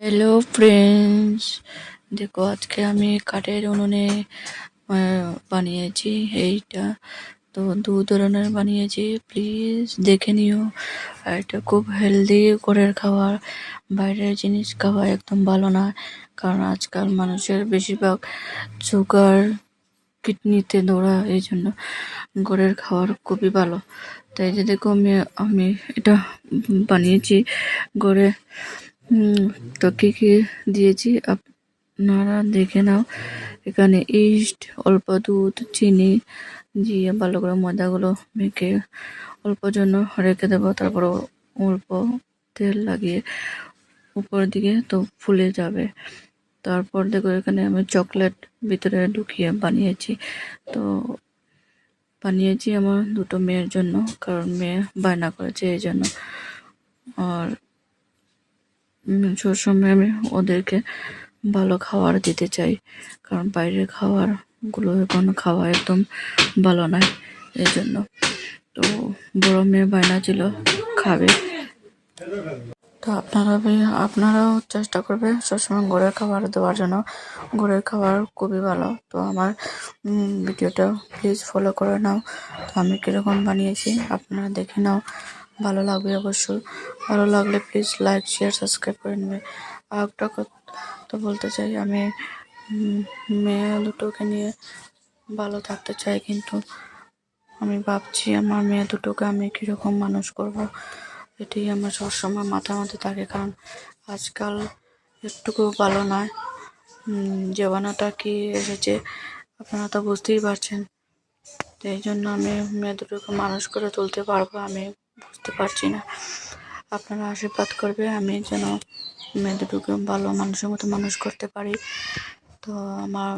Hello friends, দেখো আজকে আমি কাঠের উনুনে বানিয়েছি এইটা। তো দু ধরনের বানিয়েছি, প্লিজ দেখে নিও। আর এটা খুব হেলদি ঘরের খাবার, বাইরের জিনিস খাওয়া একদম ভালো না। কারণ আজকাল মানুষের বেশিরভাগ সুগার, কিডনিতে ধরা, এই জন্য ঘরের খাবার খুবই ভালো। তাই যে দেখো আমি এটা বানিয়েছি ঘরে। তো কি দিয়েছি আপনারা দেখে নাও। এখানে ইস্ট, অল্প দুধ, চিনি দিয়ে ভালো করে ময়দাগুলো মেখে অল্প জন্য রেখে দেবো। তারপর অল্প তেল লাগিয়ে উপর দিকে তো ফুলে যাবে। তারপর দেখো এখানে আমি চকলেট ভিতরে ঢুকিয়ে বানিয়েছি। তো বানিয়েছি আমার দুটো মেয়ের জন্য, কারণ মেয়ে বায়না করেছে এই জন্য। আর সবসময় আমি ওদেরকে ভালো খাবার দিতে চাই, কারণ বাইরের খাবারগুলো এখন খাওয়া একদম ভালো নয়, এই জন্য। তো বড় মেয়ে বায়না ছিল খাবে। তো আপনারাও চেষ্টা করবে সবসময় ঘরের খাবার দেওয়ার জন্য। ঘরের খাবার খুবই ভালো। তো আমার ভিডিওটা প্লিজ ফলো করে নাও। তো আমি কীরকম বানিয়েছি আপনারা দেখে নাও, ভালো লাগবে অবশ্যই। ভালো লাগলে প্লিজ লাইক, শেয়ার, সাবস্ক্রাইব করে নেবে। আর একটা কথা বলতে চাই, আমি মেয়ে দুটোকে নিয়ে ভালো থাকতে চাই, কিন্তু আমি ভাবছি আমার মেয়ে দুটোকে আমি কীরকম মানুষ করব, এটাই আমার সবসময় মাথার মধ্যে থাকে। কারণ আজকাল একটুকু ভালো নয়, জীবাণুটা কি এসেছে আপনারা তো বুঝতেই পারছেন। তো এই জন্য আমি মেয়ে দুটোকে মানুষ করে তুলতে পারবো আমি বুঝতে পারছি না। আপনারা আশীর্বাদ করবে আমি যেন মেয়ে দুটোকে ভালো মানুষের মতো মানুষ করতে পারি। তো আমার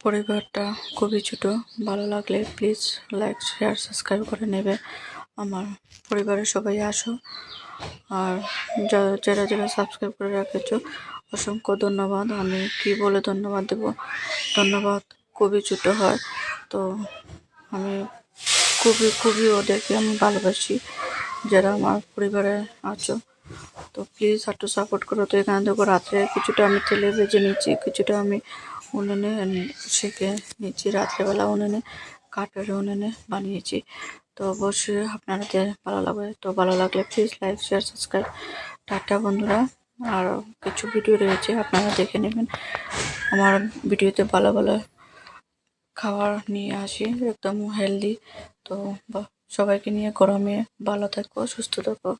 পরিবারটা খুবই ছোট, ভালো লাগলে প্লিজ লাইক, শেয়ার, সাবস্ক্রাইব করে নেবে। আমার পরিবারের সবাই আসো। আর যারা যারা সাবস্ক্রাইব করে রেখেছো অসংখ্য ধন্যবাদ। আমি কি বলে ধন্যবাদ দেব, ধন্যবাদ খুবই ছোট হয়। তো আমি খুবই ওদেরকে আমি ভালোবাসি, যারা আমার পরিবারে আছো। তো প্লিজ একটু সাপোর্ট করো। তো এখানে দেখো রাত্রে কিছুটা আমি তেলে ভেজে নিচ্ছি, কিছুটা আমি উনুনে সেঁকে নিচ্ছি। রাত্রেবেলা উনুনে, কাঠের উনুনে বানিয়েছি। তো অবশ্যই আপনাদের ভালো লাগবে। তো ভালো লাগলে please like, share, subscribe. Tata বন্ধুরা। আর কিছু ভিডিও রয়েছে আপনারা দেখে নেবেন। আমার ভিডিওতে ভালো ভালো খাবার নিয়ে আসি, একদম হেলদি। তো সবাইকে নিয়ে গরমে ভালো থাকো, সুস্থ থাকো।